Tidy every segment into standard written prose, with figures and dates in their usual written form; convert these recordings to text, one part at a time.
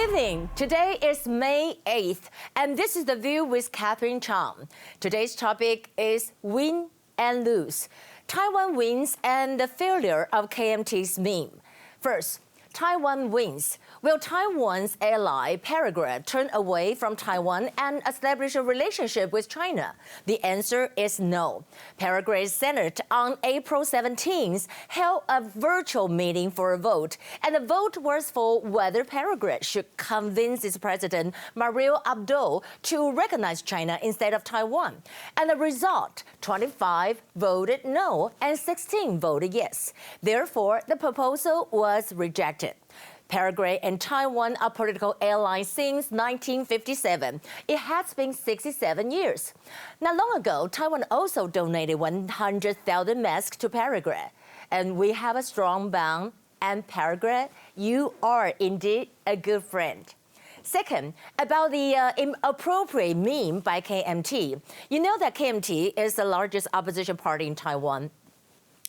evening. Today is May 8th, and this is The View with Catherine Chang. Today's topic is win and lose. Taiwan wins and the failure of KMT's meme. First, Taiwan wins. Will Taiwan's ally, Paraguay, turn away from Taiwan and establish a relationship with China? The answer is no. Paraguay's Senate on April 17th held a virtual meeting for a vote, and the vote was for whether Paraguay should convince its president, Mario Abdo, to recognize China instead of Taiwan. And the result, 25 voted no and 16 voted yes. Therefore, the proposal was rejected. Paraguay and Taiwan are political allies since 1957. It has been 67 years. Not long ago, Taiwan also donated 100,000 masks to Paraguay. And we have a strong bond. And Paraguay, you are indeed a good friend. Second, about the inappropriate meme by KMT. You know that KMT is the largest opposition party in Taiwan.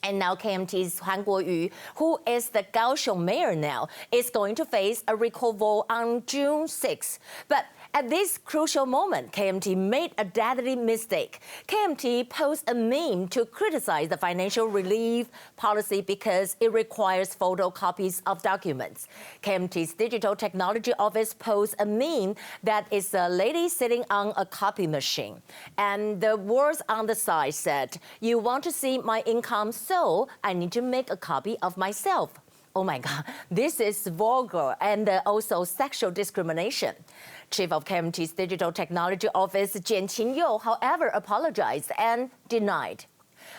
And now KMT's Han Kuo-yu, who is the Kaohsiung mayor now, is going to face a recall vote on June 6. But at this crucial moment, KMT made a deadly mistake. KMT posted a meme to criticize the financial relief policy because it requires photocopies of documents. KMT's digital technology office posted a meme that is a lady sitting on a copy machine. And the words on the side said, "You want to see my income, so I need to make a copy of myself." Oh my God, this is vulgar and also sexual discrimination. Chief of KMT's Digital Technology Office, Jian Qingyou, however, apologized and denied.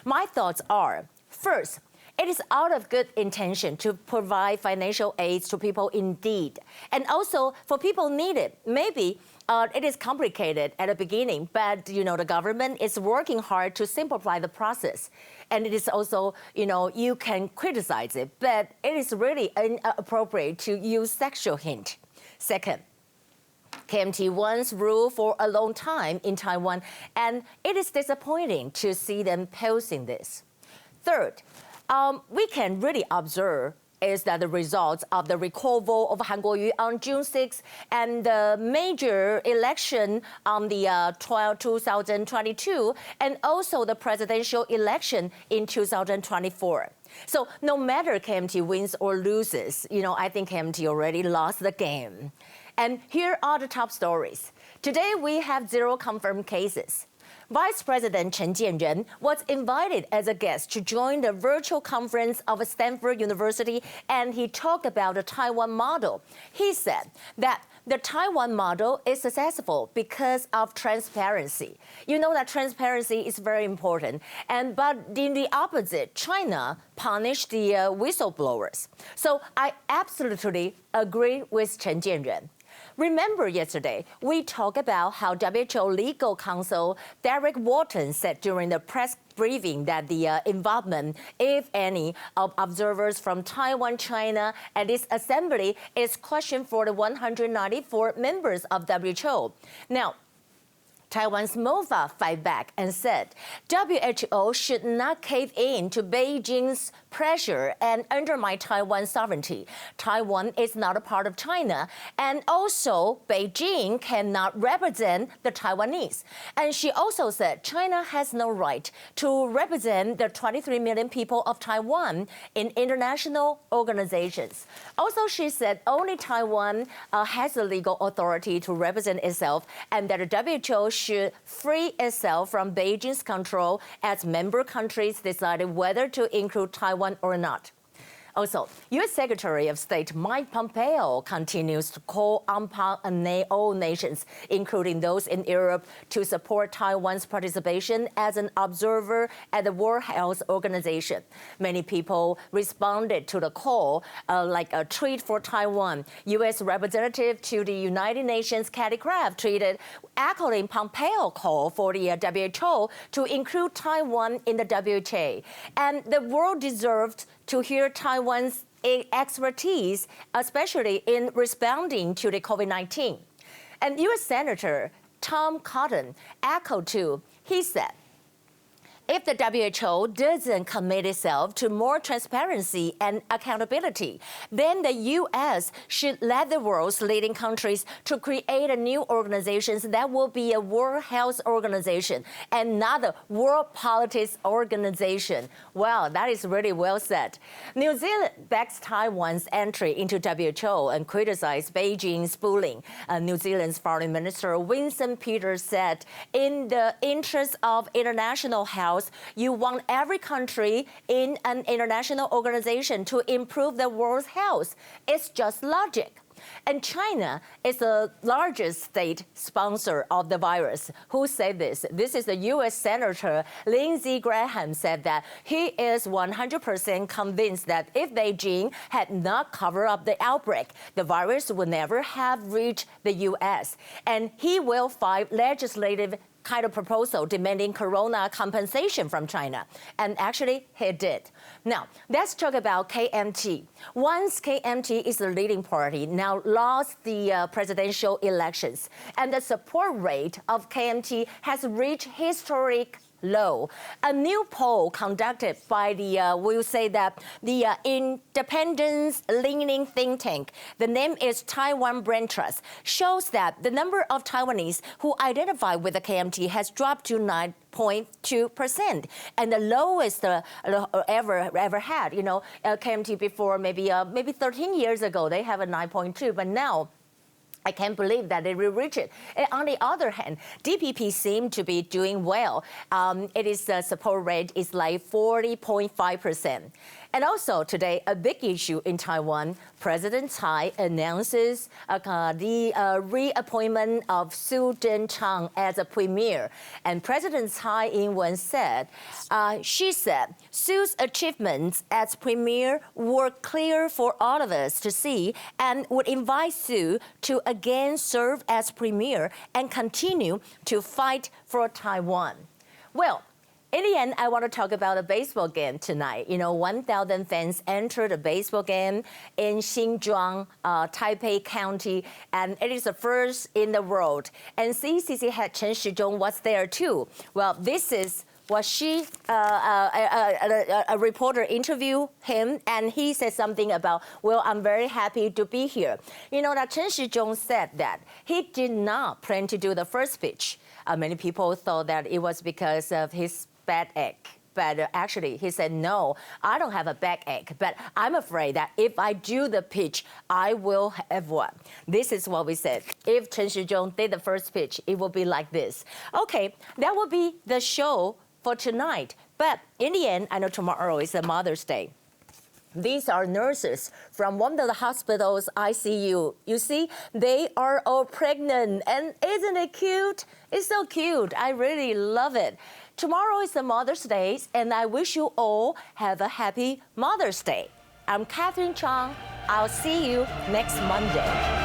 My thoughts are, first, it is out of good intention to provide financial aids to people in need, and also for people needed. Maybe it is complicated at the beginning, but the government is working hard to simplify the process. And it is also, you can criticize it, but it is really inappropriate to use sexual hint. Second, KMT once ruled for a long time in Taiwan, and it is disappointing to see them posting this. Third, we can really observe is that the results of the recall vote of Han Kuo-yu on June 6 and the major election on the 2022, and also the presidential election in 2024. So no matter KMT wins or loses, I think KMT already lost the game. And here are the top stories. Today we have 0 confirmed cases. Vice President Chen Jianren was invited as a guest to join the virtual conference of Stanford University, and he talked about the Taiwan model. He said that the Taiwan model is successful because of transparency. You know that transparency is very important. But in the opposite, China punished the whistleblowers. So I absolutely agree with Chen Jianren. Remember yesterday, we talked about how WHO legal counsel Derek Walton said during the press briefing that the involvement, if any, of observers from Taiwan, China, at this assembly is questioned for the 194 members of WHO. Now, Taiwan's MOFA fight back and said WHO should not cave in to Beijing's pressure and undermine Taiwan's sovereignty. Taiwan is not a part of China, and also Beijing cannot represent the Taiwanese. And she also said China has no right to represent the 23 million people of Taiwan in international organizations. Also, she said only Taiwan has the legal authority to represent itself, and that the WHO should free itself from Beijing's control as member countries decided whether to include Taiwan or not. Also, U.S. Secretary of State Mike Pompeo continues to call upon all nations, including those in Europe, to support Taiwan's participation as an observer at the World Health Organization. Many people responded to the call, like a treat for Taiwan. U.S. Representative to the United Nations, Kathy Kraft, tweeted, echoing Pompeo's call for the WHO to include Taiwan in the WHA. And the world deserved to hear Taiwan's expertise, especially in responding to the COVID-19. And U.S. Senator Tom Cotton echoed too. He said, if the WHO doesn't commit itself to more transparency and accountability, then the U.S. should let the world's leading countries to create a new organization that will be a World Health Organization and not a World Politics Organization. Well, that is really well said. New Zealand backs Taiwan's entry into WHO and criticized Beijing's bullying. New Zealand's Foreign Minister Winston Peters said, in the interest of international health, you want every country in an international organization to improve the world's health. It's just logic. And China is the largest state sponsor of the virus. Who said this? This is the U.S. Senator Lindsey Graham said that he is 100% convinced that if Beijing had not covered up the outbreak, the virus would never have reached the U.S. And he will file legislative kind of proposal demanding corona compensation from China. And actually, he did. Now, let's talk about KMT. Once KMT is the leading party, now lost the presidential elections, and the support rate of KMT has reached historic low. A new poll conducted by we'll say that the independence-leaning think tank, the name is Taiwan Brain Trust, shows that the number of Taiwanese who identify with the KMT has dropped to 9.2%, and the lowest ever had. You know, KMT before maybe 13 years ago they have a 9.2, but now I can't believe that they will reach it. And on the other hand, DPP seem to be doing well. It is the support rate is like 40.5%. And also today, a big issue in Taiwan, President Tsai announces the reappointment of Su Chang as a premier. And President Tsai Ing-wen said, she said, Su's achievements as premier were clear for all of us to see and would invite Su to again serve as premier and continue to fight for Taiwan. Well, in the end, I want to talk about a baseball game tonight. You know, 1,000 fans entered a baseball game in Xinjiang, Taipei County, and it is the first in the world. And CCC head Chen Shizhong was there too. Well, this is what a reporter interviewed him, and he said something about, well, I'm very happy to be here. You know, that Chen Shizhong said that he did not plan to do the first pitch. Many people thought that it was because of his backache. But actually, he said, no, I don't have a backache, but I'm afraid that if I do the pitch, I will have one. This is what we said. If Chen Shizhong did the first pitch, it will be like this. Okay, that will be the show for tonight. But in the end, I know tomorrow is a Mother's Day. These are nurses from one of the hospital's ICU. You see, they are all pregnant. And isn't it cute? It's so cute. I really love it. Tomorrow is the Mother's Day, and I wish you all have a happy Mother's Day. I'm Catherine Chang. I'll see you next Monday.